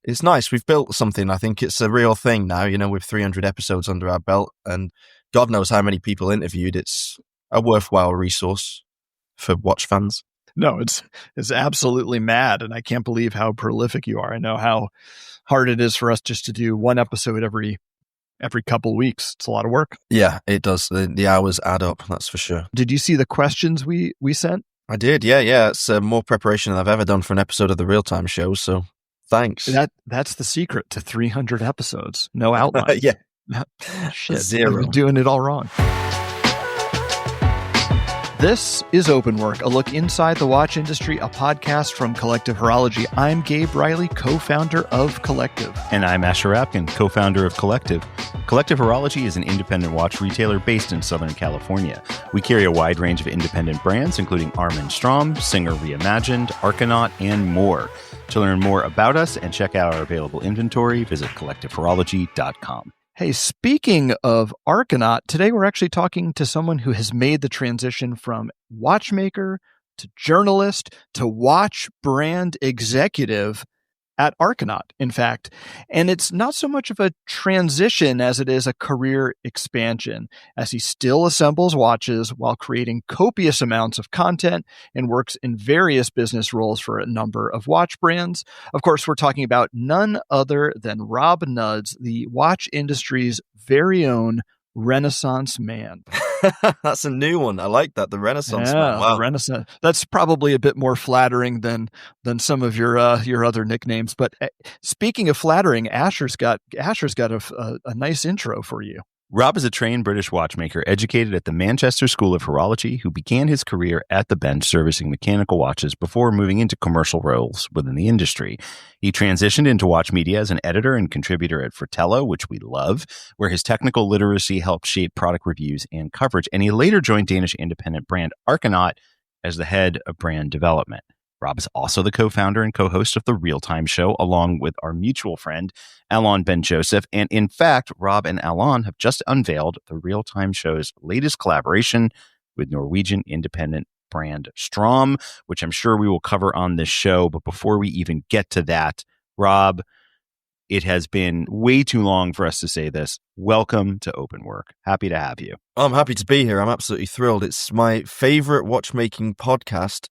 It's nice. We've built something. I think it's a real thing now, with 300 episodes under our belt and God knows how many people interviewed. It's a worthwhile resource for watch fans. No, it's absolutely mad. And I can't believe how prolific you are. I know how hard it is for us just to do one episode every couple weeks. It's a lot of work. Yeah, it does. The hours add up, that's for sure. Did you see the questions we sent? I did, yeah. It's more preparation than I've ever done for an episode of the RealTime show, so thanks. That's the secret to 300 episodes. No outline. Yeah. Shit, Zero. I'm doing it all wrong. This is Open Work, a look inside the watch industry, a podcast from Collective Horology. I'm Gabe Riley, co-founder of Collective. And I'm Asher Rapkin, co-founder of Collective. Collective Horology is an independent watch retailer based in Southern California. We carry a wide range of independent brands, including Arm & Strom, Singer Reimagined, Arcanaut, and more. To learn more about us and check out our available inventory, visit collectivehorology.com. Hey, speaking of Arcanaut, today we're actually talking to someone who has made the transition from watchmaker to journalist to watch brand executive at Arcanaut, in fact. And it's not so much of a transition as it is a career expansion, as he still assembles watches while creating copious amounts of content and works in various business roles for a number of watch brands. Of course, we're talking about none other than Rob Nudds, the watch industry's very own Renaissance man. That's a new one. I like that. The Renaissance man. Wow. Renaissance. That's probably a bit more flattering than some of your other nicknames. But speaking of flattering, Asher's got a nice intro for you. Rob is a trained British watchmaker educated at the Manchester School of Horology who began his career at the bench servicing mechanical watches before moving into commercial roles within the industry. He transitioned into watch media as an editor and contributor at Fratello, which we love, where his technical literacy helped shape product reviews and coverage. And he later joined Danish independent brand Arcanaut as the head of brand development. Rob is also the co-founder and co-host of the RealTime show, along with our mutual friend, Alon Ben-Joseph. And in fact, Rob and Alon have just unveiled the RealTime show's latest collaboration with Norwegian independent brand Strom, which I'm sure we will cover on this show. But before we even get to that, Rob, it has been way too long for us to say this. Welcome to Open Work. Happy to have you. I'm happy to be here. I'm absolutely thrilled. It's my favorite watchmaking podcast.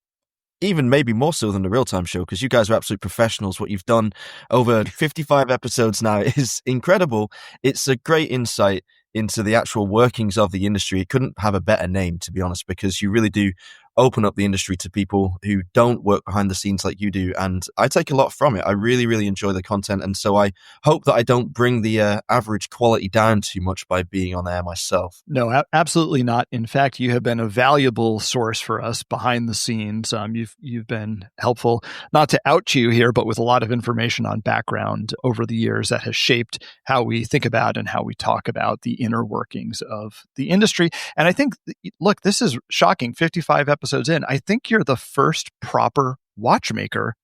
Even maybe more so than the RealTime show, because you guys are absolute professionals. What you've done over 55 episodes now is incredible. It's a great insight into the actual workings of the industry. It couldn't have a better name, to be honest, because you really do open up the industry to people who don't work behind the scenes like you do. And I take a lot from it. I really, really enjoy the content. And so I hope that I don't bring the average quality down too much by being on air myself. No, absolutely not. In fact, you have been a valuable source for us behind the scenes. You've been helpful, not to out you here, but with a lot of information on background over the years that has shaped how we think about and how we talk about the inner workings of the industry. And I think, look, this is shocking. 55 episodes in, I think you're the first proper watchmaker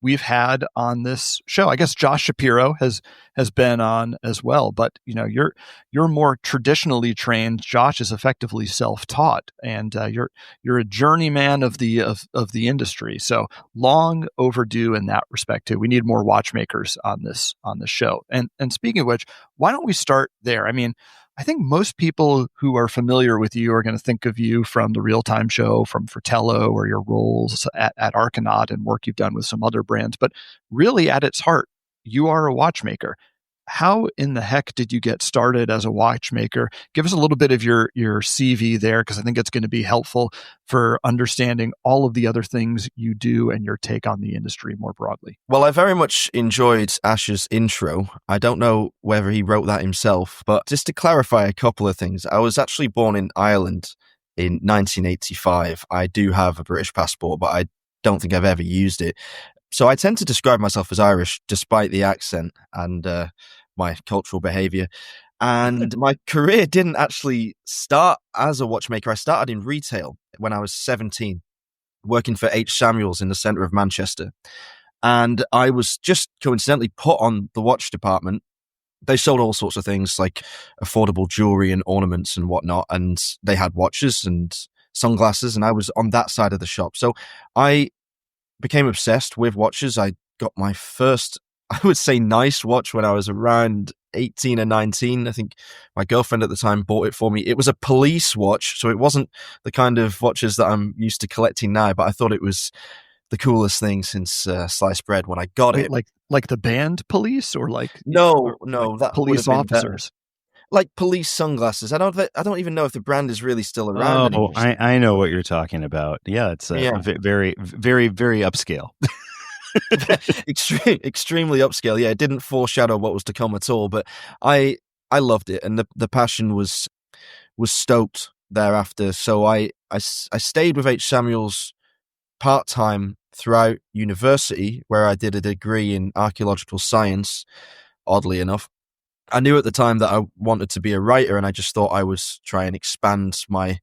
we've had on this show. I guess Josh Shapiro has been on as well, but you're more traditionally trained. Josh is effectively self-taught, and you're a journeyman of the industry. So long overdue in that respect too. We need more watchmakers on this show. And speaking of which, why don't we start there? I mean, I think most people who are familiar with you are going to think of you from the RealTime show, from Fratello, or your roles at Arcanaut and work you've done with some other brands. But really, at its heart, you are a watchmaker. How in the heck did you get started as a watchmaker? Give us a little bit of your CV there, because I think it's going to be helpful for understanding all of the other things you do and your take on the industry more broadly. Well, I very much enjoyed Ash's intro. I don't know whether he wrote that himself, but just to clarify a couple of things, I was actually born in Ireland in 1985. I do have a British passport, but I don't think I've ever used it. So I tend to describe myself as Irish, despite the accent and my cultural behavior. And my career didn't actually start as a watchmaker. I started in retail when I was 17, working for H. Samuels in the centre of Manchester. And I was just coincidentally put on the watch department. They sold all sorts of things like affordable jewelry and ornaments and whatnot. And they had watches and sunglasses, and I was on that side of the shop. So I became obsessed with watches. I got my first I would say, nice watch when I was around 18 or 19. I think my girlfriend at the time bought it for me. It was a police watch, so it wasn't the kind of watches that I'm used to collecting now, but I thought it was the coolest thing since sliced bread when I got it. Like the band Police, or No, like that police officers. Like police sunglasses. I don't even know if the brand is really still around anymore. I know what you're talking about. Yeah, it's very, very, very upscale. Extremely upscale. Yeah, it didn't foreshadow what was to come at all, but I loved it, and the passion was stoked thereafter. So I stayed with H. Samuels part-time throughout university, where I did a degree in archaeological science, oddly enough. I knew at the time that I wanted to be a writer, and I just thought I was trying to expand my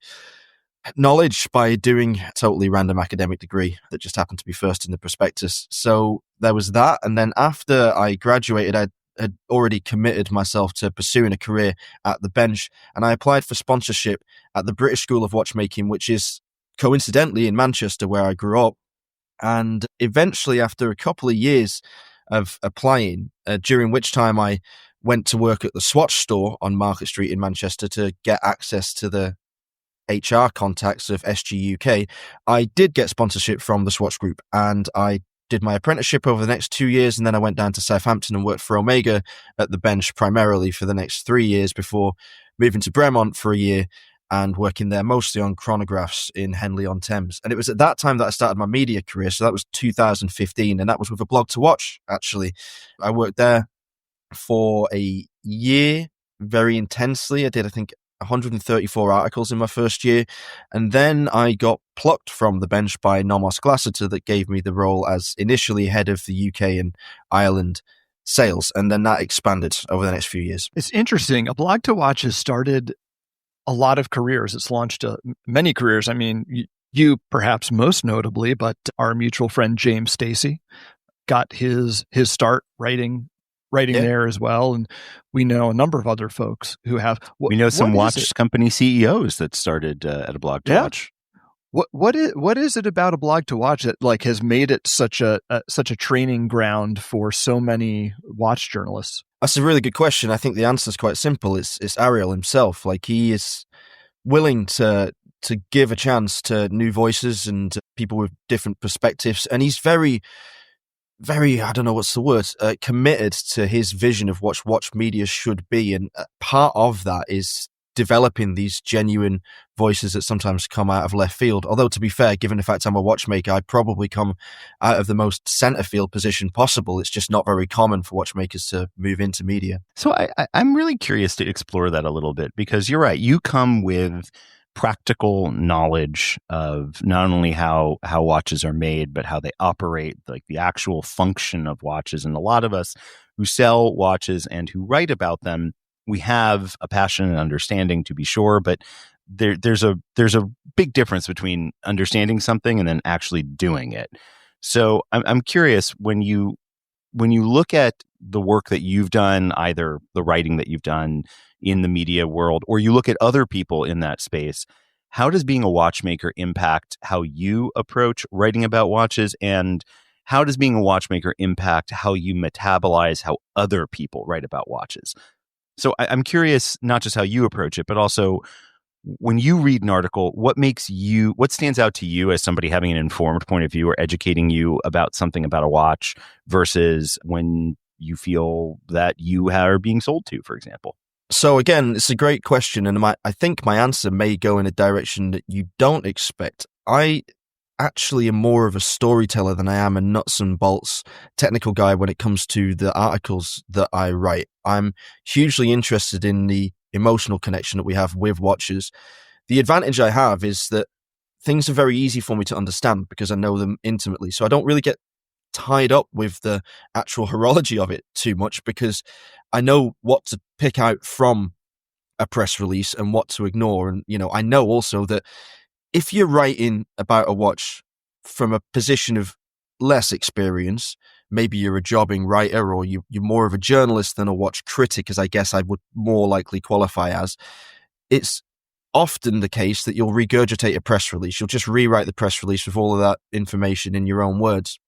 knowledge by doing a totally random academic degree that just happened to be first in the prospectus. So there was that. And then after I graduated, I had already committed myself to pursuing a career at the bench, and I applied for sponsorship at the British School of Watchmaking, which is coincidentally in Manchester, where I grew up. And eventually, after a couple of years of applying, during which time I went to work at the Swatch store on Market Street in Manchester to get access to the HR contacts of SG UK, I did get sponsorship from the Swatch Group, and I did my apprenticeship over the next 2 years, and then I went down to Southampton and worked for Omega at the bench primarily for the next 3 years before moving to Bremont for a year and working there mostly on chronographs in Henley-on-Thames. And it was at that time that I started my media career, so that was 2015, and that was with a blog to watch, actually. I worked there for a year very intensely. I did, I think, 134 articles in my first year, and then I got plucked from the bench by Nomos Glassiter that gave me the role as initially head of the UK and Ireland sales, and then that expanded over the next few years. It's interesting. A blog to watch has started a lot of careers. It's launched many careers. I mean, you perhaps most notably, but our mutual friend James Stacey got his start writing there as well, and we know a number of other folks who have. We know some watch company CEOs that started at a blog to watch. What is it about a blog to watch that has made it such a training ground for so many watch journalists? That's a really good question. I think the answer is quite simple. It's Ariel himself. He is willing to give a chance to new voices and people with different perspectives, and he's very, I don't know what's the word, committed to his vision of what watch media should be. And part of that is developing these genuine voices that sometimes come out of left field. Although, to be fair, given the fact I'm a watchmaker, I probably come out of the most center field position possible. It's just not very common for watchmakers to move into media. So I'm really curious to explore that a little bit, because you're right. You come with practical knowledge of not only how watches are made, but how they operate, like the actual function of watches. And a lot of us who sell watches and who write about them, we have a passion and understanding, to be sure, but there's a big difference between understanding something and then actually doing it. So I'm curious, when you look at the work that you've done, either the writing that you've done in the media world, or you look at other people in that space, how does being a watchmaker impact how you approach writing about watches? And how does being a watchmaker impact how you metabolize how other people write about watches? So I'm curious, not just how you approach it, but also when you read an article, what stands out to you as somebody having an informed point of view or educating you about something about a watch versus when you feel that you are being sold to, for example? So again, it's a great question, and I think my answer may go in a direction that you don't expect. I actually am more of a storyteller than I am a nuts and bolts technical guy when it comes to the articles that I write. I'm hugely interested in the emotional connection that we have with watches. The advantage I have is that things are very easy for me to understand because I know them intimately. So I don't really get tied up with the actual horology of it too much because I know what to pick out from a press release and what to ignore. And, I know also that if you're writing about a watch from a position of less experience, maybe you're a jobbing writer or you're more of a journalist than a watch critic, as I guess I would more likely qualify as, it's often the case that you'll regurgitate a press release. You'll just rewrite the press release with all of that information in your own words.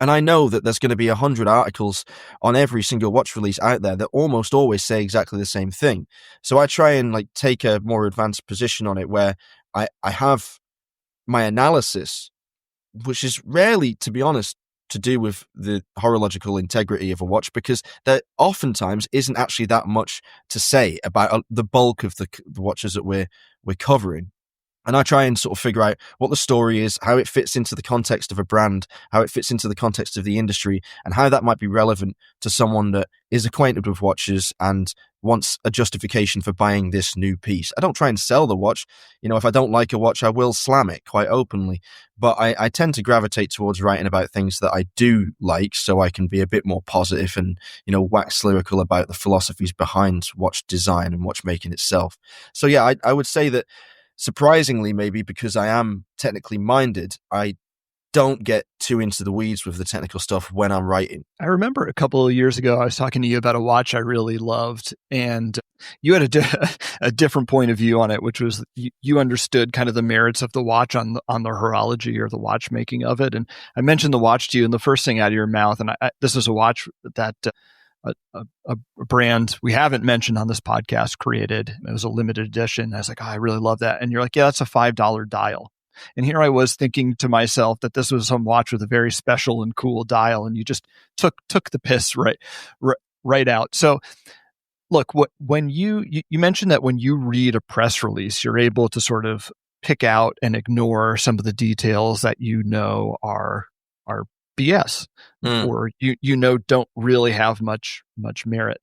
And I know that there's going to be 100 articles on every single watch release out there that almost always say exactly the same thing. So I try and like take a more advanced position on it where I have my analysis, which is rarely, to be honest, to do with the horological integrity of a watch, because there oftentimes isn't actually that much to say about the bulk of the watches that we're covering. And I try and sort of figure out what the story is, how it fits into the context of a brand, how it fits into the context of the industry, and how that might be relevant to someone that is acquainted with watches and wants a justification for buying this new piece. I don't try and sell the watch. You know, if I don't like a watch, I will slam it quite openly. But I tend to gravitate towards writing about things that I do like, so I can be a bit more positive and, you know, wax lyrical about the philosophies behind watch design and watchmaking itself. So yeah, I would say that, surprisingly, maybe because I am technically minded, I don't get too into the weeds with the technical stuff when I'm writing. I remember a couple of years ago, I was talking to you about a watch I really loved, and you had a different point of view on it, which was you understood kind of the merits of the watch on the horology or the watchmaking of it. And I mentioned the watch to you, and the first thing out of your mouth, and this is a watch that a brand we haven't mentioned on this podcast created. It was a limited edition. I was like, oh, I really love that. And you're like, yeah, that's a $5 dial. And here I was thinking to myself that this was some watch with a very special and cool dial, and you just took the piss right out. So look, when you mentioned that when you read a press release, you're able to sort of pick out and ignore some of the details that you know are BS or you know don't really have much merit.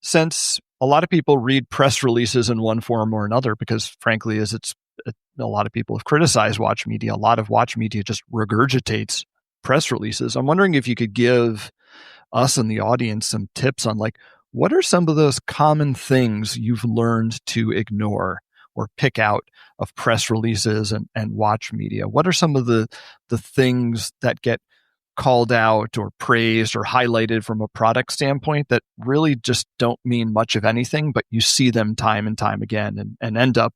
Since a lot of people read press releases in one form or another, because frankly, as a lot of people have criticized watch media, a lot of watch media just regurgitates press releases. I'm wondering if you could give us and the audience some tips on, like, what are some of those common things you've learned to ignore or pick out of press releases and watch media? What are some of the things that get called out or praised or highlighted from a product standpoint that really just don't mean much of anything, but you see them time and time again and end up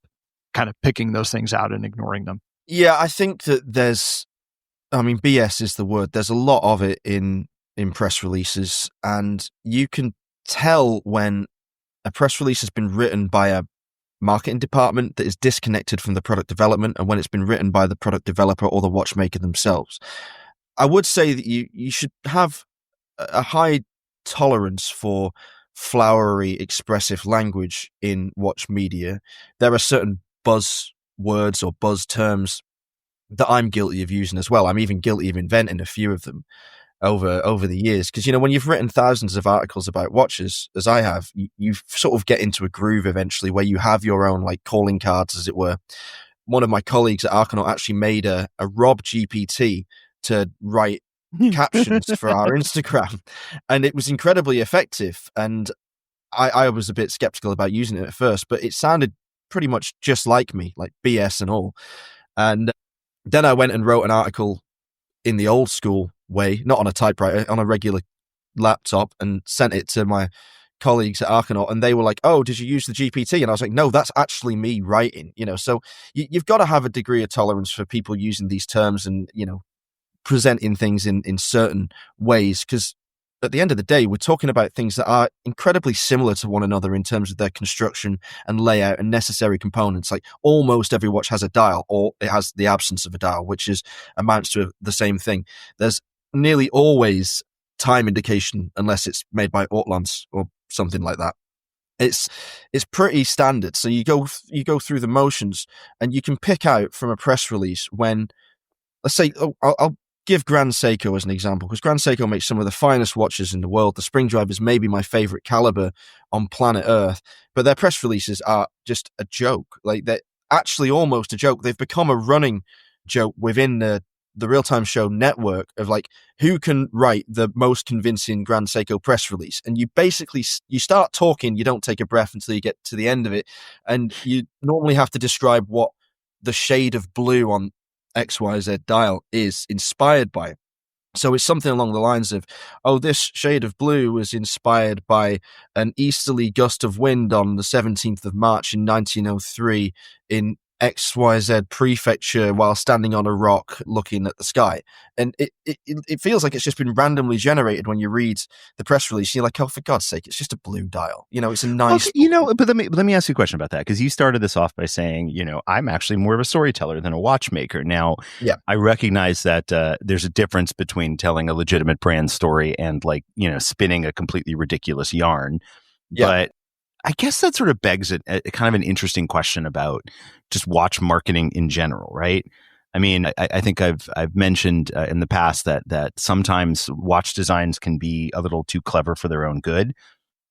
kind of picking those things out and ignoring them? Yeah, I think that BS is the word. There's a lot of it in press releases, and you can tell when a press release has been written by a marketing department that is disconnected from the product development, and when it's been written by the product developer or the watchmaker themselves. I would say that you should have a high tolerance for flowery, expressive language in watch media. There are certain buzz words or buzz terms that I'm guilty of using as well. I'm even guilty of inventing a few of them over the years. Because, you know, when you've written thousands of articles about watches, as I have, you sort of get into a groove eventually where you have your own, like, calling cards, as it were. One of my colleagues at Arcanaut actually made a Rob GPT to write captions for our Instagram, and it was incredibly effective. And I was a bit skeptical about using it at first, but it sounded pretty much just like me, like BS and all. And then I went and wrote an article in the old school way, not on a typewriter, on a regular laptop, and sent it to my colleagues at Arcanaut, and they were like, oh, did you use the GPT? And I was like, no, that's actually me writing, you know. So you've got to have a degree of tolerance for people using these terms and, you know, presenting things in certain ways, because at the end of the day, we're talking about things that are incredibly similar to one another in terms of their construction and layout and necessary components. Like, almost every watch has a dial, or it has the absence of a dial, which amounts to the same thing. There's nearly always time indication, unless it's made by Ortlands or something like that. It's pretty standard. So you go through the motions, and you can pick out from a press release when, let's say, I'll give Grand Seiko as an example, because Grand Seiko makes some of the finest watches in the world. The spring drive is maybe my favorite caliber on planet Earth, but their press releases are just a joke. Like, they're actually almost a joke. They've become a running joke within the RealTime show network of, like, who can write the most convincing Grand Seiko press release. And you basically, you start talking, you don't take a breath until you get to the end of it. And you normally have to describe what the shade of blue on XYZ dial is inspired by. So it's something along the lines of, oh, this shade of blue was inspired by an easterly gust of wind on the 17th of March in 1903 in XYZ prefecture while standing on a rock looking at the sky. And it feels like it's just been randomly generated when you read the press release. You're like, oh, for God's sake, it's just a blue dial. It's a nice... but let me ask you a question about that, because you started this off by saying, I'm actually more of a storyteller than a watchmaker. Now, yeah. I recognize that there's a difference between telling a legitimate brand story and spinning a completely ridiculous yarn. Yeah. But I guess that sort of begs a kind of an interesting question about just watch marketing in general, right? I mean, I think I've mentioned in the past that sometimes watch designs can be a little too clever for their own good.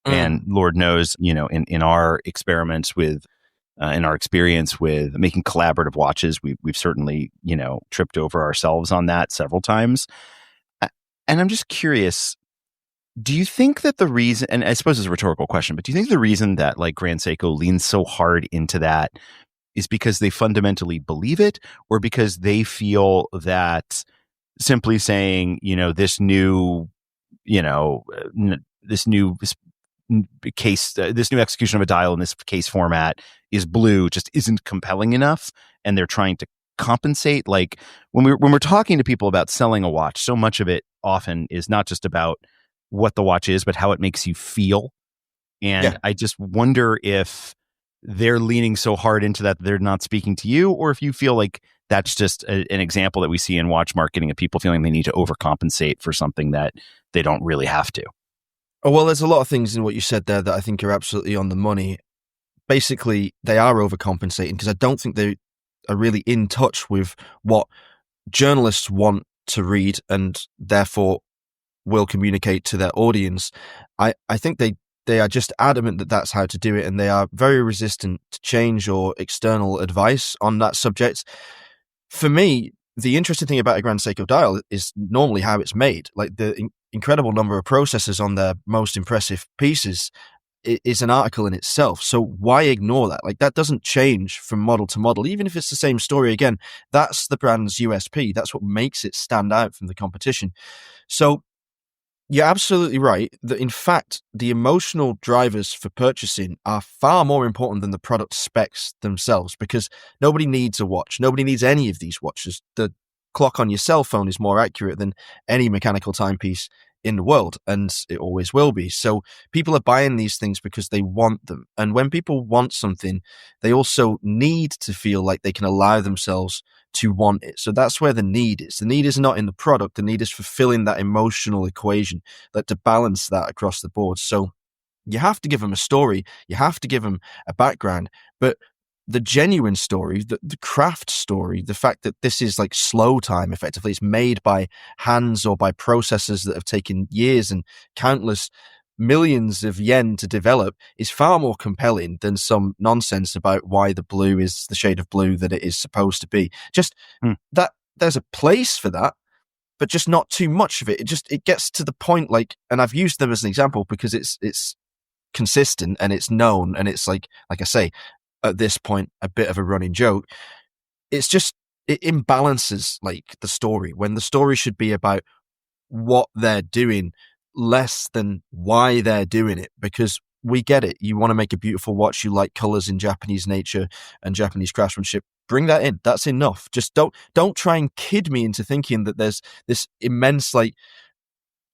And Lord knows, in our experiments with, in our experience with making collaborative watches, we've certainly, tripped over ourselves on that several times. And I'm just curious, do you think that the reason, and I suppose it's a rhetorical question, but do you think the reason that Grand Seiko leans so hard into that is because they fundamentally believe it, or because they feel that simply saying, this new case, this new execution of a dial in this case format is blue just isn't compelling enough, and they're trying to compensate? Like when we're talking to people about selling a watch, so much of it often is not just about what the watch is, but how it makes you feel. And I just wonder if they're leaning so hard into that they're not speaking to you, or if you feel like that's just an example that we see in watch marketing of people feeling they need to overcompensate for something that they don't really have to. Oh, well, there's a lot of things in what you said there that I think are absolutely on the money. Basically, they are overcompensating because I don't think they are really in touch with what journalists want to read and therefore will communicate to their audience. I think they are just adamant that that's how to do it, and they are very resistant to change or external advice on that subject. For me, the interesting thing about a Grand Seiko dial is normally how it's made. Like the incredible number of processors on their most impressive pieces is an article in itself. So why ignore that? Like that doesn't change from model to model, even if it's the same story. Again, that's the brand's USP. That's what makes it stand out from the competition. So you're absolutely right that, in fact, the emotional drivers for purchasing are far more important than the product specs themselves, because nobody needs a watch. Nobody needs any of these watches. The clock on your cell phone is more accurate than any mechanical timepiece in the world, and it always will be. So people are buying these things because they want them. And when people want something, they also need to feel like they can allow themselves to want it. So that's where the need is. The need is not in the product. The need is fulfilling that emotional equation, that to balance that across the board. So you have to give them a story. You have to give them a background, but the genuine story, the craft story, the fact that this is like slow time, effectively, it's made by hands or by processes that have taken years and countless millions of yen to develop, is far more compelling than some nonsense about why the blue is the shade of blue that it is supposed to be. Just that there's a place for that, but just not too much of it. It gets to the point, like, and I've used them as an example because it's consistent and it's known, and it's like I say, at this point, a bit of a running joke. It's just, it imbalances like the story, when the story should be about what they're doing less than why they're doing it, because we get it. You want to make a beautiful watch. You like colors in Japanese nature and Japanese craftsmanship. Bring that in. That's enough. Just don't try and kid me into thinking that there's this immense like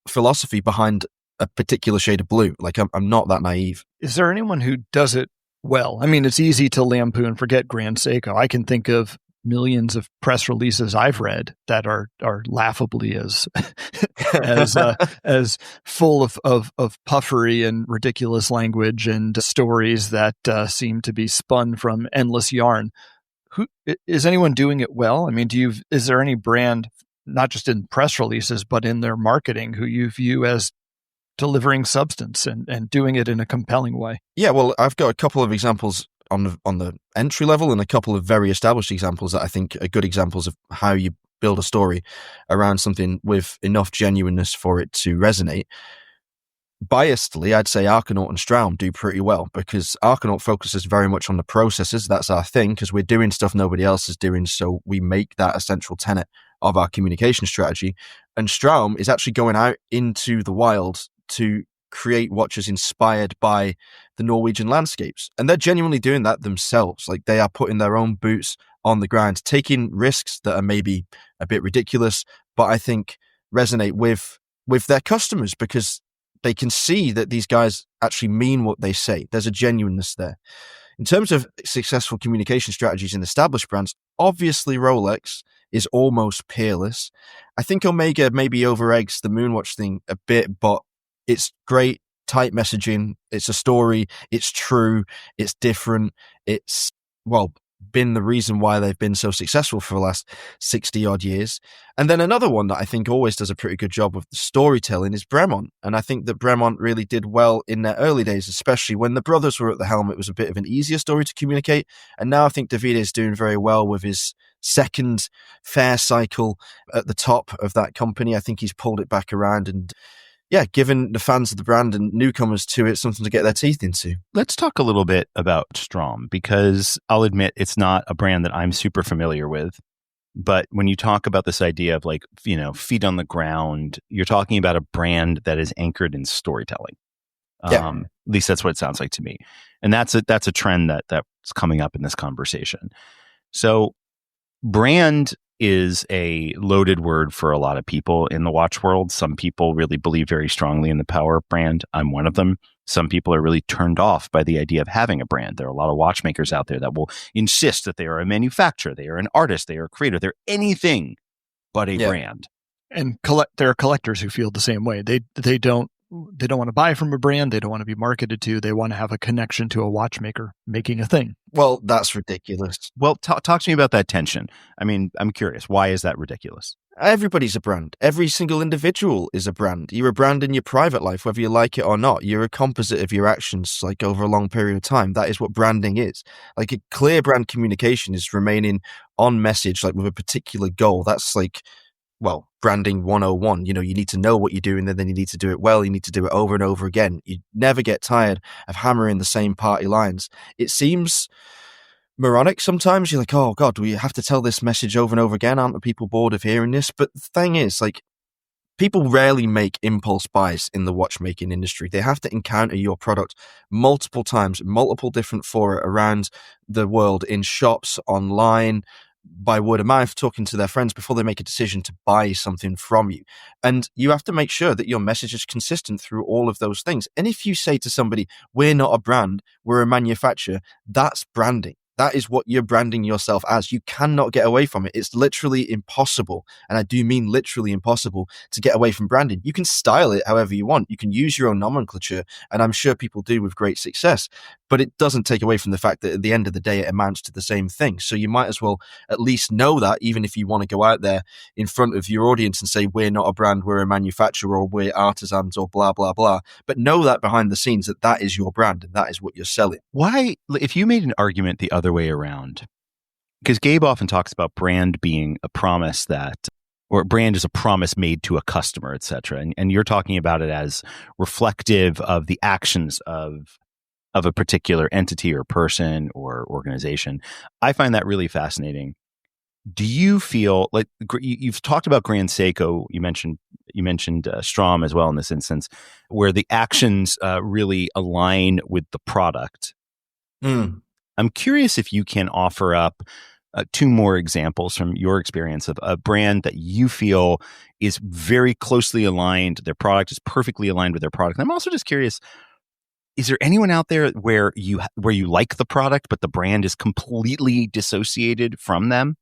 philosophy behind a particular shade of blue. Like I'm not that naive. Is there anyone who does it well? I mean, it's easy to lampoon, forget Grand Seiko. I can think of millions of press releases I've read that are laughably as as full of puffery and ridiculous language and stories that seem to be spun from endless yarn. Who is anyone doing it well? I mean, is there any brand, not just in press releases, but in their marketing, who you view as delivering substance and doing it in a compelling way? Yeah, well, I've got a couple of examples on the entry level and a couple of very established examples that I think are good examples of how you build a story around something with enough genuineness for it to resonate. Biasedly, I'd say Arcanaut and Straum do pretty well, because Arcanaut focuses very much on the processes. That's our thing, because we're doing stuff nobody else is doing, so we make that a central tenet of our communication strategy. And Straum is actually going out into the wild to create watches inspired by the Norwegian landscapes. And they're genuinely doing that themselves. Like, they are putting their own boots on the ground, taking risks that are maybe a bit ridiculous, but I think resonate with their customers, because they can see that these guys actually mean what they say. There's a genuineness there. In terms of successful communication strategies in established brands, obviously Rolex is almost peerless. I think Omega maybe over-eggs the Moonwatch thing a bit, but it's great, tight messaging. It's a story. It's true. It's different. It's, well, been the reason why they've been so successful for the last 60 odd years. And then another one that I think always does a pretty good job of the storytelling is Bremont. And I think that Bremont really did well in their early days, especially when the brothers were at the helm. It was a bit of an easier story to communicate. And now I think Davide is doing very well with his second fair cycle at the top of that company. I think he's pulled it back around and, yeah, given the fans of the brand and newcomers to it something to get their teeth into. Let's talk a little bit about Strom, because I'll admit it's not a brand that I'm super familiar with. But when you talk about this idea of, like, you know, feet on the ground, you're talking about a brand that is anchored in storytelling. Yeah. At least that's what it sounds like to me. And that's a trend that's coming up in this conversation. So brand is a loaded word for a lot of people in the watch world. Some people really believe very strongly in the power of brand. I'm one of them. Some people are really turned off by the idea of having a brand. There are a lot of watchmakers out there that will insist that they are a manufacturer, they are an artist, they are a creator, they're anything but a brand. And there are collectors who feel the same way. They don't want to buy from a brand. They don't want to be marketed to. They want to have a connection to a watchmaker making a thing. Well, that's ridiculous. Well, talk to me about that tension. I mean, I'm curious. Why is that ridiculous? Everybody's a brand. Every single individual is a brand. You're a brand in your private life, whether you like it or not. You're a composite of your actions, like, over a long period of time. That is what branding is. Like, a clear brand communication is remaining on message, like, with a particular goal. That's like, well, branding 101. You know, you need to know what you're doing, and then you need to do it well. You need to do it over and over again. You never get tired of hammering the same party lines. It seems moronic sometimes. You're like, oh God, do we have to tell this message over and over again? Aren't the people bored of hearing this? But the thing is, like, people rarely make impulse buys in the watchmaking industry. They have to encounter your product multiple times, multiple different fora around the world, in shops, online, by word of mouth, talking to their friends before they make a decision to buy something from you. And you have to make sure that your message is consistent through all of those things. And if you say to somebody, we're not a brand, we're a manufacturer, that's branding. That is what you're branding yourself as. You cannot get away from it. It's literally impossible. And I do mean literally impossible to get away from branding. You can style it however you want. You can use your own nomenclature, and I'm sure people do with great success. But it doesn't take away from the fact that at the end of the day, it amounts to the same thing. So you might as well at least know that, even if you want to go out there in front of your audience and say, we're not a brand, we're a manufacturer, or we're artisans, or blah, blah, blah. But know that behind the scenes that is your brand and that is what you're selling. Why, if you made an argument the other way around, because Gabe often talks about brand being a promise or brand is a promise made to a customer, etc. And you're talking about it as reflective of the actions of a particular entity or person or organization. I find that really fascinating. Do you feel like you've talked about Grand Seiko? You mentioned Strom as well in this instance, where the actions really align with the product. I'm curious if you can offer up two more examples from your experience of a brand that you feel is very closely aligned. Their product is perfectly aligned with their product. And I'm also just curious, is there anyone out there where you like the product, but the brand is completely dissociated from them?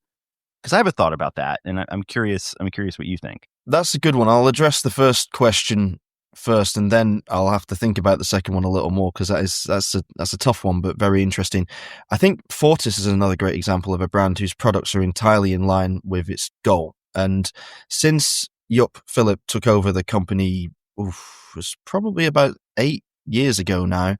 Because I have a thought about that, and I'm curious what you think. That's a good one. I'll address the first question first, and then I'll have to think about the second one a little more, because that's a tough one, but very interesting. I think Fortis is another great example of a brand whose products are entirely in line with its goal. And since Jupp Philip took over the company, it was probably about 8 years ago now,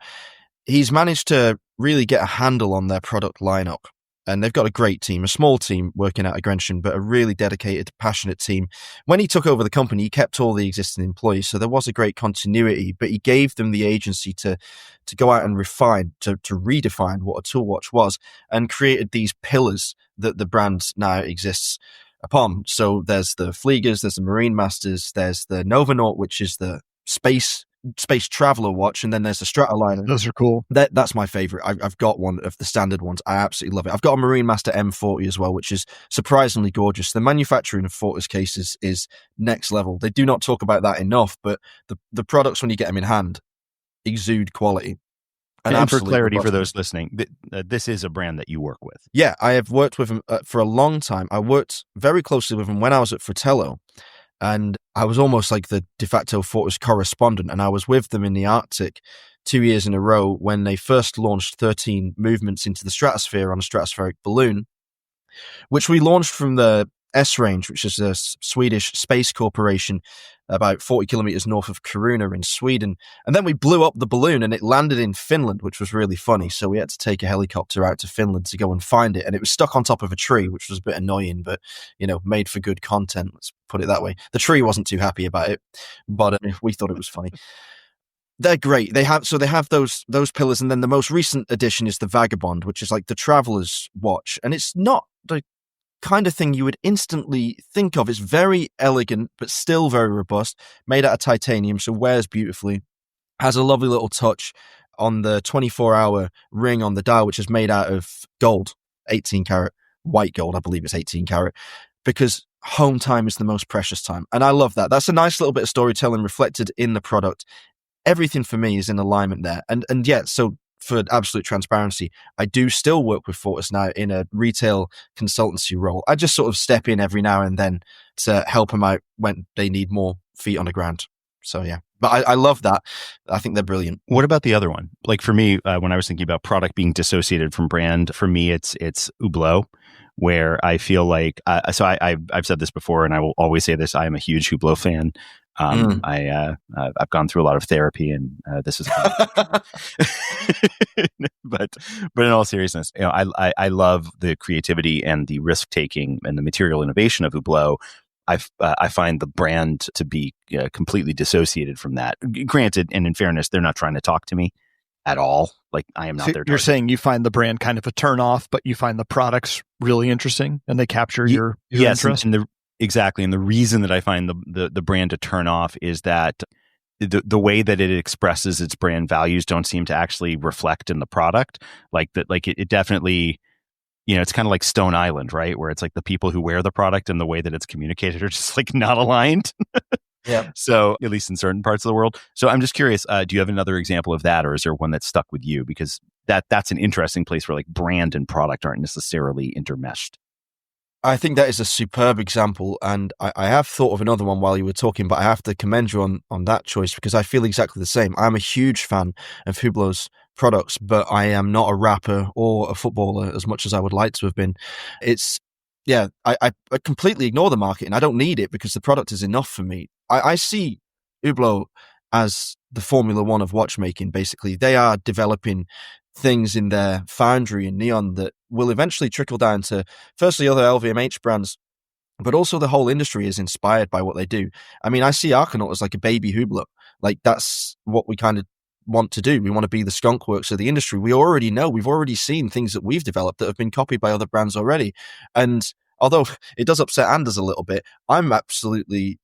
he's managed to really get a handle on their product lineup. And they've got a great team, a small team working out of Grenchen, but a really dedicated, passionate team. When he took over the company, he kept all the existing employees, so there was a great continuity, but he gave them the agency to go out and refine, to redefine what a tool watch was, and created these pillars that the brand now exists upon. So there's the Fliegers, there's the Marine Masters, there's the Novanaut, which is the space Space Traveler watch, and then there's the Stratoliner. Those are cool. That's my favorite. I've got one of the standard ones. I absolutely love it. I've got a Marine Master M40 as well, which is surprisingly gorgeous. The manufacturing of Fortis cases is next level. They do not talk about that enough, but the products, when you get them in hand, exude quality. And for clarity for those listening, this is a brand that you work with. Yeah, I have worked with them for a long time. I worked very closely with them when I was at Fratello, and I was almost like the de facto Fortis correspondent, and I was with them in the Arctic 2 years in a row when they first launched 13 movements into the stratosphere on a stratospheric balloon, which we launched from the S-Range, which is a Swedish space corporation about 40 kilometers north of Kiruna in Sweden. And then we blew up the balloon and it landed in Finland, which was really funny. So we had to take a helicopter out to Finland to go and find it. And it was stuck on top of a tree, which was a bit annoying, but, made for good content. Let's put it that way. The tree wasn't too happy about it, but we thought it was funny. They're great. They have those pillars. And then the most recent addition is the Vagabond, which is like the traveler's watch. And it's not the kind of thing you would instantly think of. It's very elegant, but still very robust, made out of titanium, so wears beautifully. Has a lovely little touch on the 24-hour ring on the dial, which is made out of gold, 18 karat, white gold, I believe it's 18 karat, because home time is the most precious time. And I love that. That's a nice little bit of storytelling reflected in the product. Everything for me is in alignment there. And yeah, so for absolute transparency, I do still work with Fortis now in a retail consultancy role. I just sort of step in every now and then to help them out when they need more feet on the ground. So yeah, but I love that. I think they're brilliant. What about the other one? Like for me, when I was thinking about product being dissociated from brand, for me, it's Hublot, where I feel like, I've said this before and I will always say this, I am a huge Hublot fan. I've gone through a lot of therapy, and this is, but in all seriousness, I love the creativity and the risk taking and the material innovation of Hublot. I find the brand to be completely dissociated from that. Granted, and in fairness, they're not trying to talk to me at all. Like I am not their target. You're saying you find the brand kind of a turn off, but you find the products really interesting and they capture your interest. Exactly. And the reason that I find the brand to turn off is that the way that it expresses its brand values don't seem to actually reflect in the product. Like that, like it definitely, it's kind of like Stone Island, right? Where it's like the people who wear the product and the way that it's communicated are just like not aligned. Yeah. So at least in certain parts of the world. So I'm just curious, do you have another example of that, or is there one that stuck with you? Because that's an interesting place where like brand and product aren't necessarily intermeshed. I think that is a superb example, and I have thought of another one while you were talking, but I have to commend you on that choice because I feel exactly the same. I'm a huge fan of Hublot's products, but I am not a rapper or a footballer as much as I would like to have been. I completely ignore the marketing. I don't need it because the product is enough for me. I see Hublot as the Formula One of watchmaking, basically. They are developing things in their foundry in Neon that will eventually trickle down to, firstly, other LVMH brands, but also the whole industry is inspired by what they do. I mean, I see Arcanaut as like a baby Hublot. Like, that's what we kind of want to do. We want to be the skunk works of the industry. We already know, we've already seen things that we've developed that have been copied by other brands already. And although it does upset Anders a little bit, I'm absolutely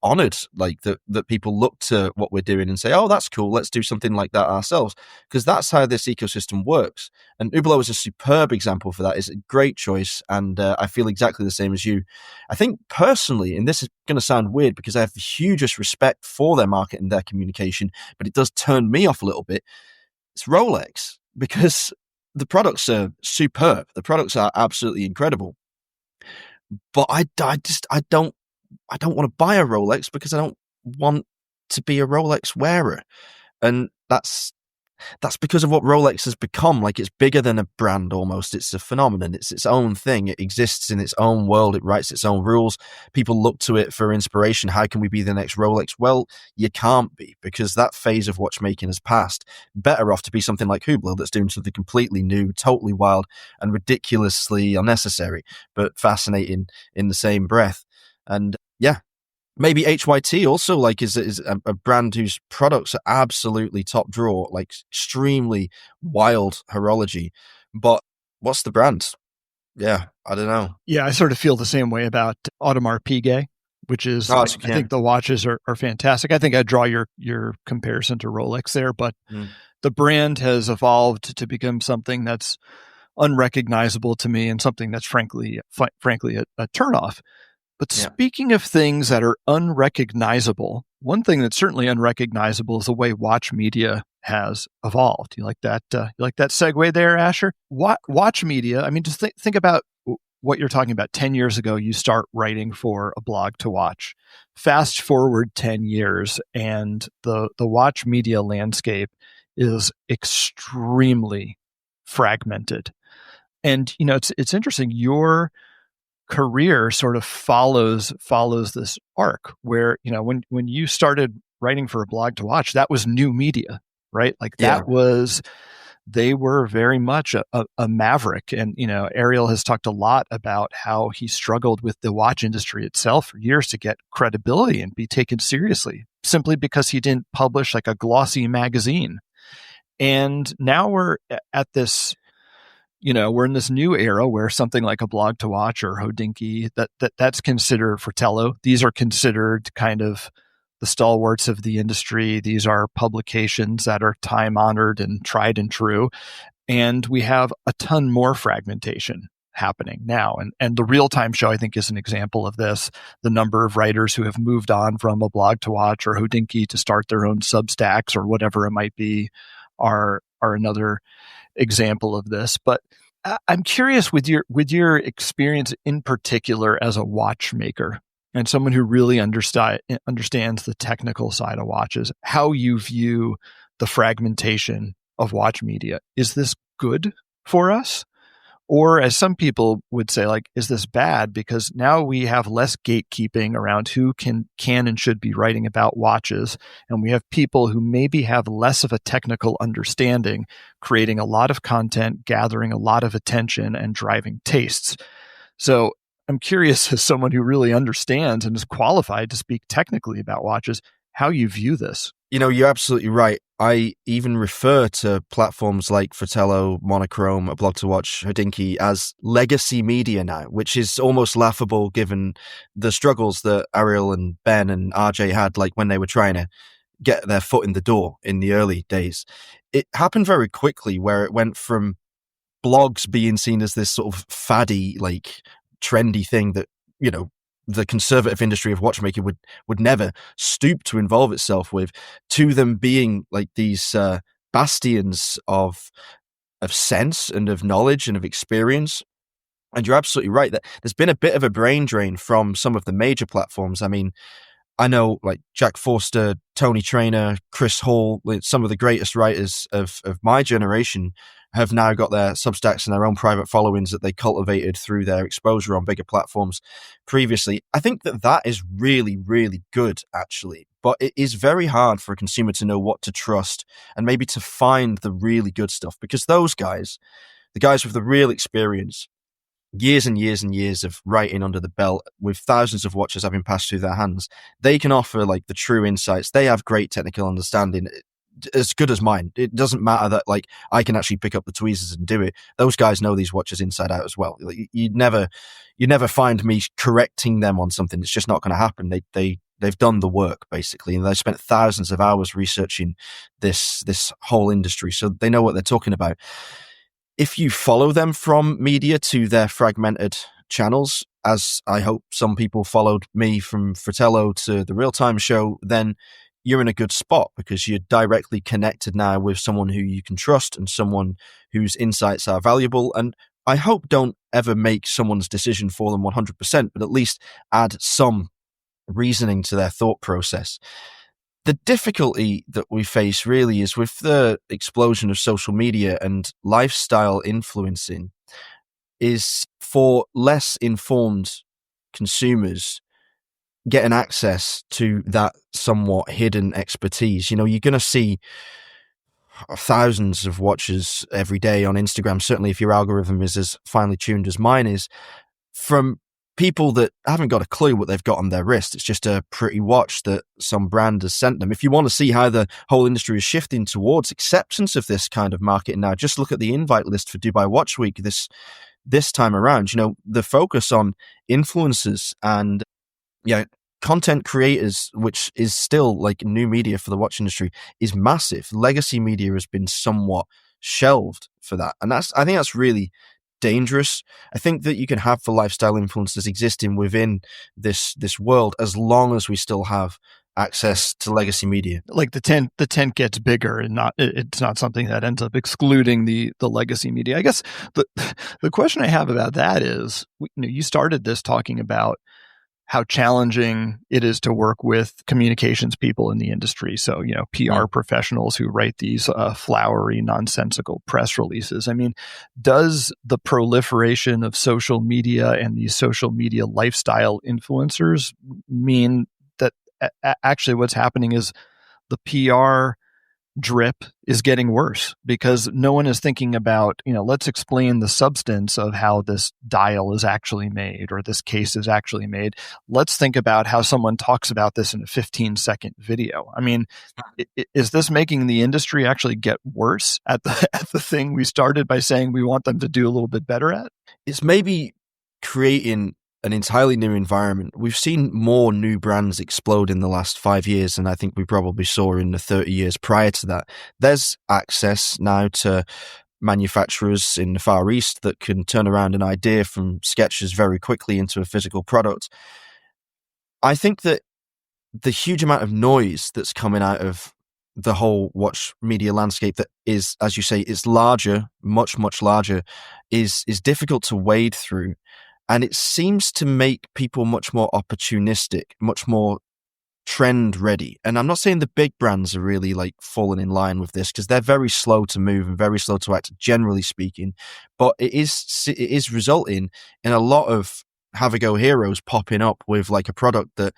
honored like that people look to what we're doing and say, oh, that's cool, let's do something like that ourselves, because that's how this ecosystem works. And Hublot is a superb example for that. It's a great choice, and I feel exactly the same as you. I think personally, and this is going to sound weird because I have the hugest respect for their market and their communication, but it does turn me off a little bit, it's Rolex, because the products are superb. The products are absolutely incredible, but I don't want to buy a Rolex because I don't want to be a Rolex wearer. And that's because of what Rolex has become. Like, it's bigger than a brand almost. It's a phenomenon. It's its own thing. It exists in its own world. It writes its own rules. People look to it for inspiration. How can we be the next Rolex? Well, you can't be, because that phase of watchmaking has passed. Better off to be something like Hublot that's doing something completely new, totally wild, and ridiculously unnecessary, but fascinating in the same breath. And yeah, maybe HYT also like is a brand whose products are absolutely top drawer, like extremely wild horology. But what's the brand? Yeah, I don't know. Yeah, I sort of feel the same way about Audemars Piguet. which is, Oh, I think the watches are fantastic. I think I draw your comparison to Rolex there, but the brand has evolved to become something that's unrecognizable to me and something that's frankly a turnoff. But speaking of things that are unrecognizable, one thing that's certainly unrecognizable is the way watch media has evolved. You like that? You like that segue there, Asher? Watch media. I mean, just think about what you're talking about. 10 years ago, you start writing for a blog to watch. Fast forward 10 years, and the watch media landscape is extremely fragmented. And it's interesting. Your career sort of follows this arc where when you started writing for a blog to watch, that was new media, right? Like they were very much a maverick. And Ariel has talked a lot about how he struggled with the watch industry itself for years to get credibility and be taken seriously, simply because he didn't publish like a glossy magazine. And now we're at this, we're in this new era where something like a blog to watch or Hodinkee, that's considered Fratello. These are considered kind of the stalwarts of the industry. These are publications that are time honored and tried and true. And we have a ton more fragmentation happening now. And the RealTime show, I think, is an example of this. The number of writers who have moved on from a blog to watch or Hodinkee to start their own Substacks or whatever it might be are another example of this. But I'm curious with your experience in particular as a watchmaker and someone who really understands the technical side of watches, how you view the fragmentation of watch media. Is this good for us? Or as some people would say, like, is this bad? Because now we have less gatekeeping around who can and should be writing about watches. And we have people who maybe have less of a technical understanding, creating a lot of content, gathering a lot of attention, and driving tastes. So I'm curious, as someone who really understands and is qualified to speak technically about watches, how you view this. You're absolutely right. I even refer to platforms like Fratello, Monochrome, A Blog to Watch, Hodinkee as legacy media now, which is almost laughable given the struggles that Ariel and Ben and RJ had, like when they were trying to get their foot in the door in the early days. It happened very quickly where it went from blogs being seen as this sort of faddy, like trendy thing that, the conservative industry of watchmaking would never stoop to involve itself with, to them being like these bastions of sense and of knowledge and of experience. And you're absolutely right that there's been a bit of a brain drain from some of the major platforms. I mean, I know like Jack Forster, Tony Trainer, Chris Hall, some of the greatest writers of my generation have now got their Substacks and their own private followings that they cultivated through their exposure on bigger platforms previously. I think that is really, really good, actually. But it is very hard for a consumer to know what to trust and maybe to find the really good stuff, because those guys, the guys with the real experience, years and years and years of writing under the belt with thousands of watches having passed through their hands, they can offer like the true insights. They have great technical understanding, as good as mine. It doesn't matter that like I can actually pick up the tweezers and do it. Those guys know these watches inside out as well. Like, you'd never find me correcting them on something. It's just not going to happen. They've done the work basically, and they've spent thousands of hours researching this whole industry, so they know what they're talking about. If you follow them from media to their fragmented channels, as I hope some people followed me from Fratello to the RealTime show, then you're in a good spot because you're directly connected now with someone who you can trust and someone whose insights are valuable. And I hope don't ever make someone's decision for them 100%, but at least add some reasoning to their thought process. The difficulty that we face really is with the explosion of social media and lifestyle influencing is for less informed consumers getting access to that somewhat hidden expertise. You're going to see thousands of watches every day on Instagram, certainly if your algorithm is as finely tuned as mine is, from people that haven't got a clue what they've got on their wrist. It's just a pretty watch that some brand has sent them. If you want to see how the whole industry is shifting towards acceptance of this kind of market now, just look at the invite list for Dubai Watch Week this time around. The focus on influencers and content creators, which is still like new media for the watch industry, is massive. Legacy media has been somewhat shelved for that. And I think that's really dangerous. I think that you can have the lifestyle influencers existing within this world as long as we still have access to legacy media. Like the tent gets bigger, and it's not something that ends up excluding the legacy media. I guess the question I have about that is, you started this talking about how challenging it is to work with communications people in the industry. So, PR professionals who write these flowery, nonsensical press releases. I mean, does the proliferation of social media and these social media lifestyle influencers mean that actually what's happening is the PR drip is getting worse because no one is thinking about, let's explain the substance of how this dial is actually made or this case is actually made. Let's think about how someone talks about this in a 15-second video. I mean, is this making the industry actually get worse at the thing we started by saying we want them to do a little bit better at? It's maybe creating an entirely new environment. We've seen more new brands explode in the last 5 years than I think we probably saw in the 30 years prior to that. There's access now to manufacturers in the Far East that can turn around an idea from sketches very quickly into a physical product. I think that the huge amount of noise that's coming out of the whole watch media landscape that is, as you say, is larger, much, much larger, is difficult to wade through. And it seems to make people much more opportunistic, much more trend ready. And I'm not saying the big brands are really like falling in line with this because they're very slow to move and very slow to act, generally speaking. But it is resulting in a lot of have-a-go heroes popping up with like a product that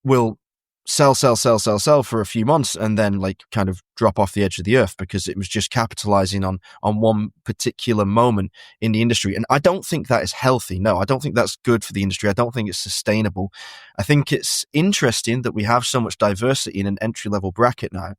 will sell for a few months and then like kind of drop off the edge of the earth because it was just capitalizing on one particular moment in the industry. And I don't think that is healthy. No, I don't think that's good for the industry. I don't think it's sustainable. I think it's interesting that we have so much diversity in an entry-level bracket now.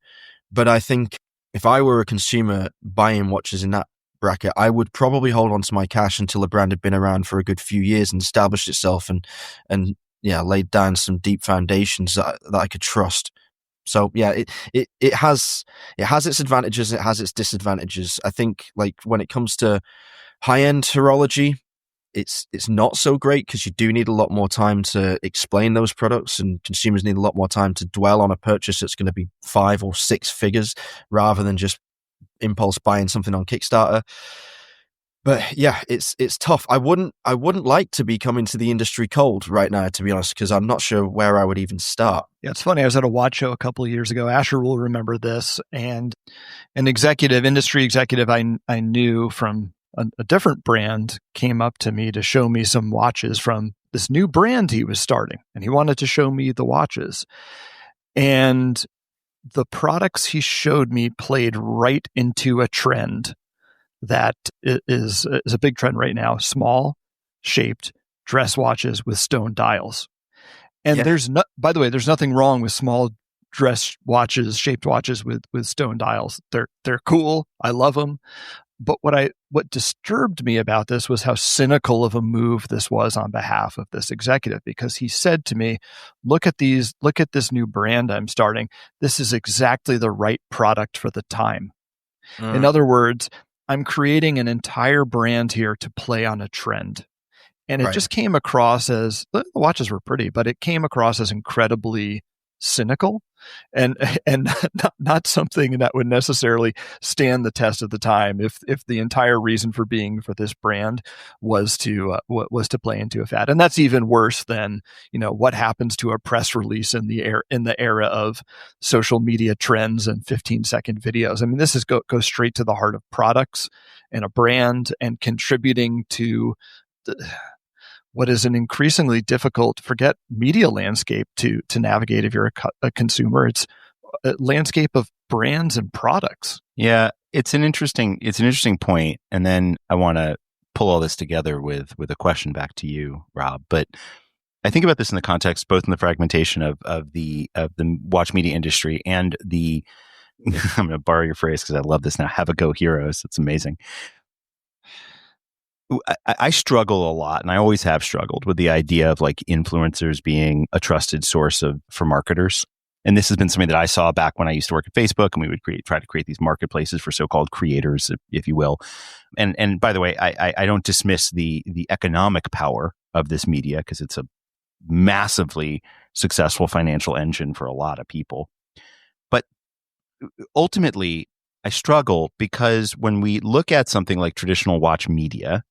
But I think if I were a consumer buying watches in that bracket, I would probably hold on to my cash until a brand had been around for a good few years and established itself and laid down some deep foundations that I could trust. So yeah, it has its advantages, it has its disadvantages. I think like when it comes to high-end horology, it's not so great because you do need a lot more time to explain those products, and consumers need a lot more time to dwell on a purchase that's going to be 5 or 6 figures rather than just impulse buying something on Kickstarter. But yeah, it's tough. I wouldn't like to be coming to the industry cold right now, to be honest, because I'm not sure where I would even start. Yeah, it's funny. I was at a watch show a couple of years ago. Asher will remember this, and an industry executive I knew from a different brand came up to me to show me some watches from this new brand he was starting, and he wanted to show me the watches. And the products he showed me played right into a trend that is a big trend right now: small shaped dress watches with stone dials. And by the way, there's nothing wrong with small dress watches, shaped watches with stone dials. They're cool. I love them. But what disturbed me about this was how cynical of a move this was on behalf of this executive, because he said to me, look at this new brand I'm starting. This is exactly the right product for the time. In other words, I'm creating an entire brand here to play on a trend. And it just came across as, the watches were pretty, but it came across as incredibly cynical and not something that would necessarily stand the test of the time if the entire reason for being for this brand was to play into a fad. And that's even worse than, what happens to a press release in the era of social media trends and 15-second videos. I mean, this goes straight to the heart of products and a brand and contributing to what is an increasingly difficult, forget media landscape to navigate if you're a consumer. It's a landscape of brands and products. Yeah, it's an interesting point. And then I want to pull all this together with a question back to you, Rob. But I think about this in the context, both in the fragmentation of the watch media industry and the I'm going to borrow your phrase because I love this now, have a go heroes. It's amazing. I struggle a lot, and I always have struggled with the idea of like influencers being a trusted source for marketers. And this has been something that I saw back when I used to work at Facebook, and we would try to create these marketplaces for so-called creators, if you will. And by the way, I don't dismiss the economic power of this media, because it's a massively successful financial engine for a lot of people. But ultimately, I struggle because when we look at something like traditional watch media,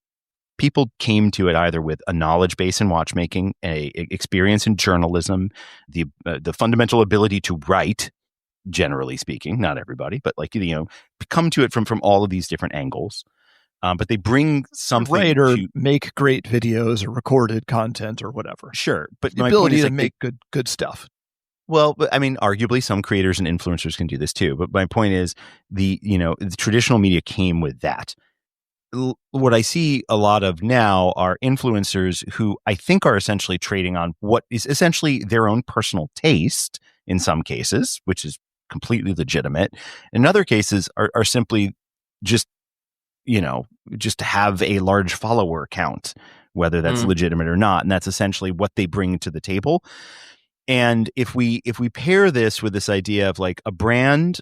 people came to it either with a knowledge base in watchmaking, a experience in journalism, the fundamental ability to write, generally speaking, not everybody, but like, come to it from all of these different angles. But they bring something or make great videos or recorded content or whatever. Sure. But the ability to make good stuff. Well, I mean, arguably some creators and influencers can do this too. But my point is the traditional media came with that. What I see a lot of now are influencers who I think are essentially trading on what is essentially their own personal taste in some cases, which is completely legitimate. In other cases are simply just to have a large follower count, whether that's legitimate or not. And that's essentially what they bring to the table. And if we pair this with this idea of like a brand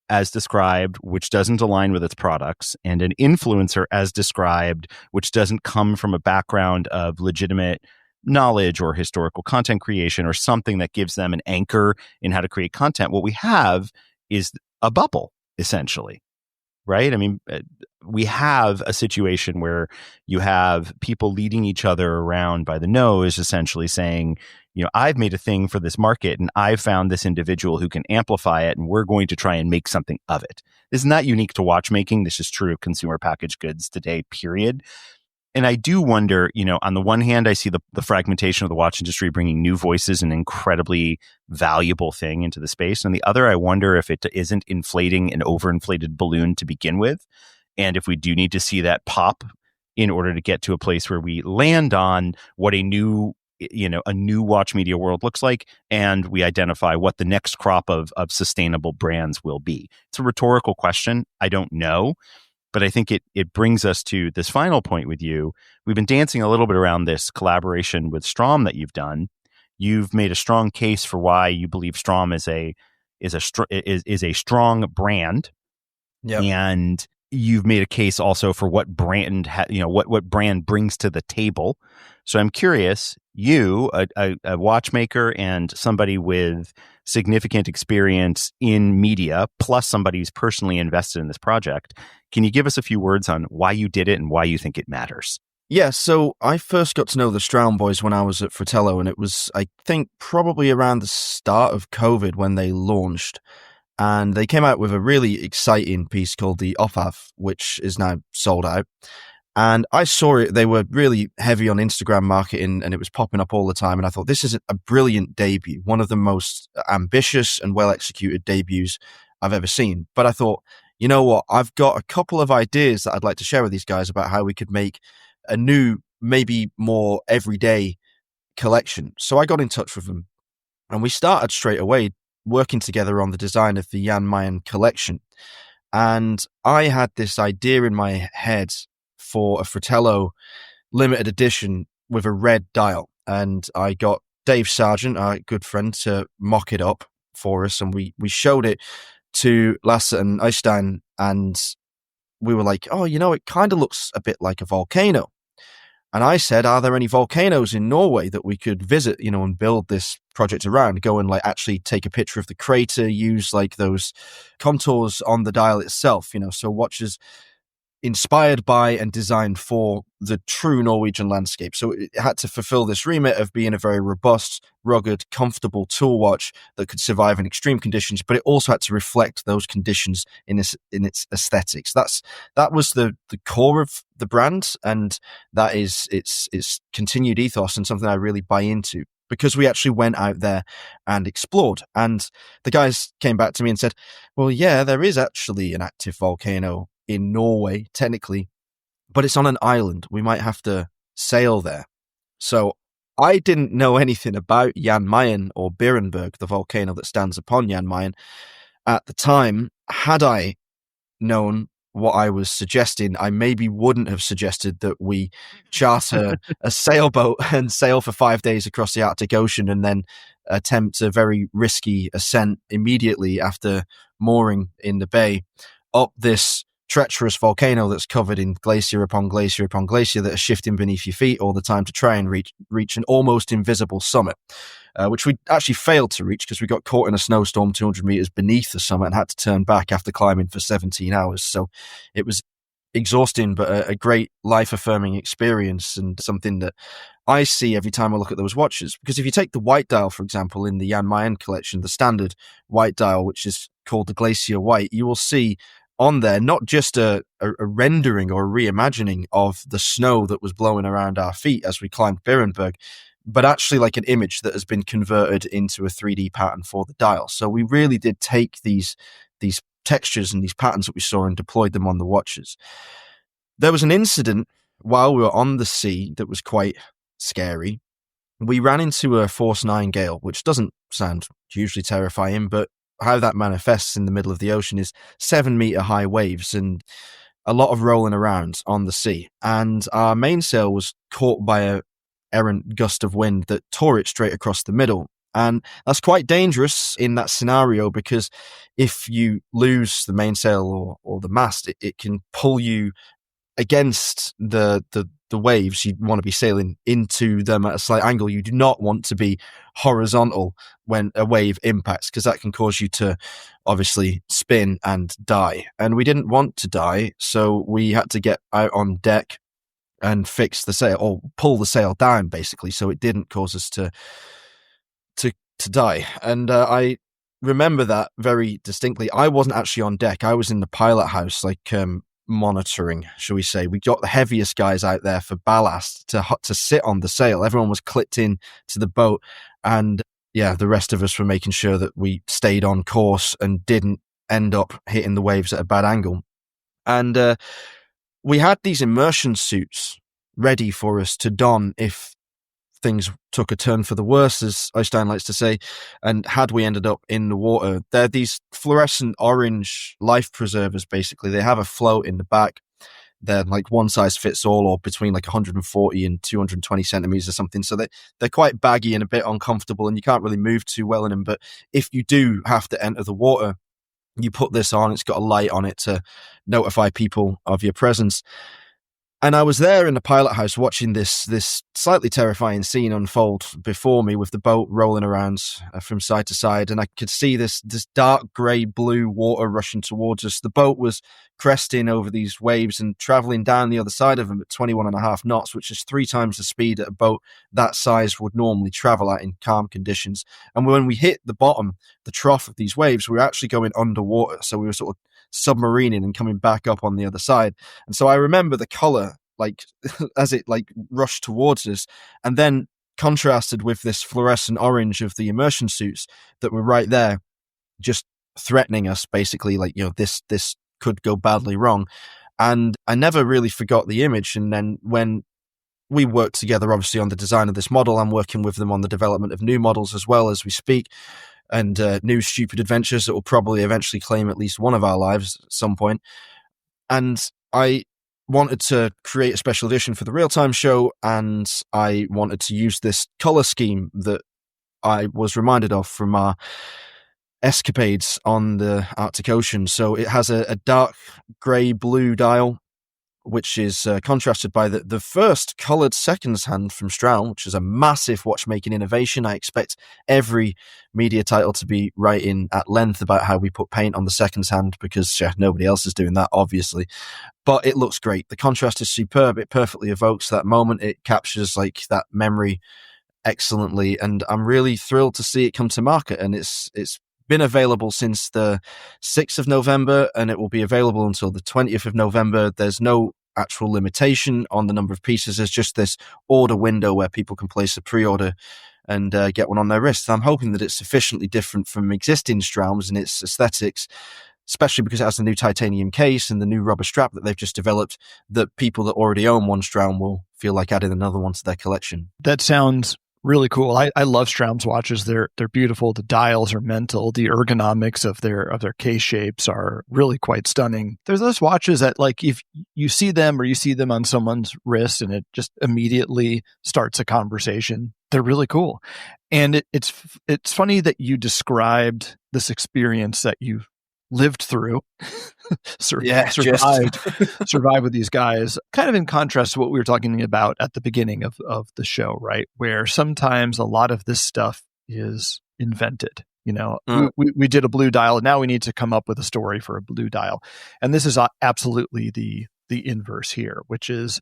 as described, which doesn't align with its products, and an influencer as described, which doesn't come from a background of legitimate knowledge or historical content creation or something that gives them an anchor in how to create content, what we have is a bubble, essentially. Right? I mean, we have a situation where you have people leading each other around by the nose, essentially saying, I've made a thing for this market and I've found this individual who can amplify it, and we're going to try and make something of it. This is not unique to watchmaking. This is true of consumer packaged goods today, period. And I do wonder, on the one hand, I see the fragmentation of the watch industry bringing new voices, an incredibly valuable thing into the space. On the other, I wonder if it isn't inflating an overinflated balloon to begin with. And if we do need to see that pop in order to get to a place where we land on what a new watch media world looks like, and we identify what the next crop of sustainable brands will be. It's a rhetorical question. I don't know. But I think it brings us to this final point with you. We've been dancing a little bit around this collaboration with Strom that you've done. You've made a strong case for why you believe Strom is a strong brand. Yep. And you've made a case also for what brand what brand brings to the table. So I'm curious, you, a watchmaker and somebody with significant experience in media, plus somebody who's personally invested in this project, can you give us a few words on why you did it and why you think it matters? Yeah, so I first got to know the Stroud boys when I was at Fratello, and it was, I think, probably around the start of COVID when they launched. And they came out with a really exciting piece called the Opav, which is now sold out. And I saw it. They were really heavy on Instagram marketing, and it was popping up all the time. And I thought, this is a brilliant debut, one of the most ambitious and well-executed debuts I've ever seen. But I thought, you know what? I've got a couple of ideas that I'd like to share with these guys about how we could make a new, maybe more everyday collection. So I got in touch with them, and we started straight away working together on the design of the Jan Mayen collection. And I had this idea in my head for a Fratello limited edition with a red dial. And I got Dave Sargent, our good friend, to mock it up for us. And we showed it to Lasse and Øystein, and we were like, oh, it kind of looks a bit like a volcano. And I said, are there any volcanoes in Norway that we could visit, and build this project around, go and actually take a picture of the crater, use those contours on the dial itself, so watches inspired by and designed for the true Norwegian landscape. So it had to fulfill this remit of being a very robust, rugged, comfortable tool watch that could survive in extreme conditions, but it also had to reflect those conditions in its aesthetics. That was the core of the brand, and that is its continued ethos, and something I really buy into, because we actually went out there and explored. And the guys came back to me and said, well, yeah, there is actually an active volcano in Norway, technically, but it's on an island. We might have to sail there. So I didn't know anything about Jan Mayen or Berenberg, the volcano that stands upon Jan Mayen at the time. Had I known, what I was suggesting, I maybe wouldn't have suggested that we charter a sailboat and sail for 5 days across the Arctic Ocean and then attempt a very risky ascent immediately after mooring in the bay up this treacherous volcano that's covered in glacier upon glacier upon glacier that are shifting beneath your feet all the time to try and reach an almost invisible summit, which we actually failed to reach because we got caught in a snowstorm 200 meters beneath the summit and had to turn back after climbing for 17 hours. So it was exhausting, but a great life-affirming experience, and something that I see every time I look at those watches. Because if you take the white dial, for example, in the Jan Mayen collection, the standard white dial, which is called the Glacier White, you will see on there not just a rendering or a reimagining of the snow that was blowing around our feet as we climbed Berenberg, but actually like an image that has been converted into a 3D pattern for the dial. So we really did take these textures and these patterns that we saw and deployed them on the watches. There was an incident while we were on the sea that was quite scary. We ran into a force 9 gale, which doesn't sound hugely terrifying, but how that manifests in the middle of the ocean is 7-meter high waves and a lot of rolling around on the sea. And our mainsail was caught by a errant gust of wind that tore it straight across the middle. And that's quite dangerous in that scenario, because if you lose the mainsail or the mast, it can pull you against the waves. You want to be sailing into them at a slight angle. You do not want to be horizontal when a wave impacts, because that can cause you to obviously spin and die. And we didn't want to die, so we had to get out on deck and fix the sail, or pull the sail down basically, so it didn't cause us to die. And I remember that very distinctly. I wasn't actually on deck. I was in the pilot house, monitoring, shall we say. We got the heaviest guys out there for ballast to sit on the sail. Everyone was clipped in to the boat, and the rest of us were making sure that we stayed on course and didn't end up hitting the waves at a bad angle. And we had these immersion suits ready for us to don if things took a turn for the worse, as Eystein likes to say, and had we ended up in the water. They're these fluorescent orange life preservers, basically. They have a float in the back. They're like one size fits all, or between 140 and 220 centimeters or something. So they're quite baggy and a bit uncomfortable, and you can't really move too well in them. But if you do have to enter the water, you put this on. It's got a light on it to notify people of your presence. And I was there in the pilot house watching this slightly terrifying scene unfold before me, with the boat rolling around from side to side. And I could see this dark grey blue water rushing towards us. The boat was cresting over these waves and traveling down the other side of them at 21.5 knots, which is 3 times the speed that a boat that size would normally travel at in calm conditions. And when we hit the bottom, the trough of these waves, we were actually going underwater. So we were sort of submarining and coming back up on the other side. And so I remember the color, as it rushed towards us, and then contrasted with this fluorescent orange of the immersion suits that were right there, just threatening us, basically, this could go badly wrong. And I never really forgot the image. And then when we worked together, obviously, on the design of this model, I'm working with them on the development of new models as well as we speak, and new stupid adventures that will probably eventually claim at least one of our lives at some point. And I wanted to create a special edition for the RealTime show, and I wanted to use this color scheme that I was reminded of from our escapades on the Arctic Ocean. So it has a dark grey blue dial, which is contrasted by the first coloured seconds hand from Strahl, which is a massive watchmaking innovation. I expect every media title to be writing at length about how we put paint on the seconds hand, because nobody else is doing that, obviously. But it looks great. The contrast is superb. It perfectly evokes that moment. It captures that memory excellently, and I'm really thrilled to see it come to market. And it's been available since the 6th of November, and it will be available until the 20th of November. There's no actual limitation on the number of pieces. There's just this order window where people can place a pre-order and get one on their wrist. I'm hoping that it's sufficiently different from existing Straums in its aesthetics, especially because it has the new titanium case and the new rubber strap that they've just developed, that people that already own one Straum will feel like adding another one to their collection. That sounds Really cool. I love Straum's watches. They're beautiful. The dials are mental. The ergonomics of their case shapes are really quite stunning. There's those watches that, like, if you see them or you see them on someone's wrist and it just immediately starts a conversation. They're really cool. And it's funny that you described this experience that you lived through, survived with these guys, kind of in contrast to what we were talking about at the beginning of the show, right? Where sometimes a lot of this stuff is invented. You know, we did a blue dial, and now we need to come up with a story for a blue dial. And this is absolutely the inverse here, which is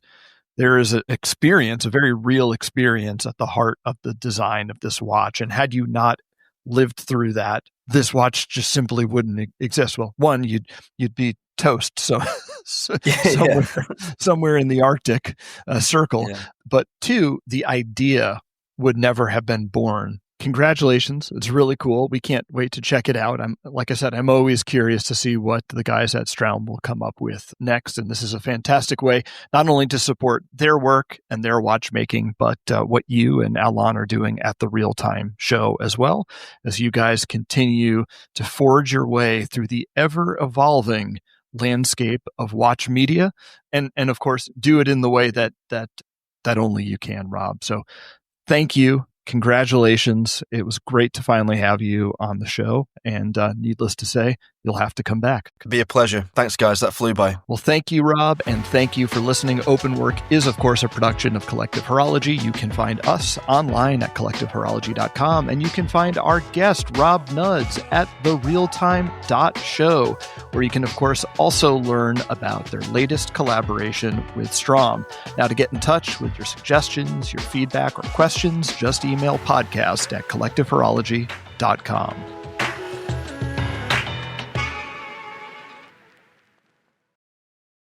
there is an experience, a very real experience at the heart of the design of this watch. And had you not lived through that, this watch just simply wouldn't exist. Well, one, you'd be toast, somewhere in the Arctic circle. Yeah. But two, the idea would never have been born. Congratulations. It's really cool. We can't wait to check it out. Like I said, I'm always curious to see what the guys at Straum will come up with next. And this is a fantastic way, not only to support their work and their watchmaking, but what you and Alon are doing at the RealTime show as well, as you guys continue to forge your way through the ever evolving landscape of watch media. And of course, do it in the way that only you can, Rob. So thank you. Congratulations. It was great to finally have you on the show. And needless to say, you'll have to come back. Could be a pleasure. Thanks, guys. That flew by. Well, thank you, Rob. And thank you for listening. Open Work is, of course, a production of Collective Horology. You can find us online at collectivehorology.com. And you can find our guest, Rob Nudds, at therealtime.show, where you can, of course, also learn about their latest collaboration with Straum. Now, to get in touch with your suggestions, your feedback, or questions, just email podcast@collectivehorology.com.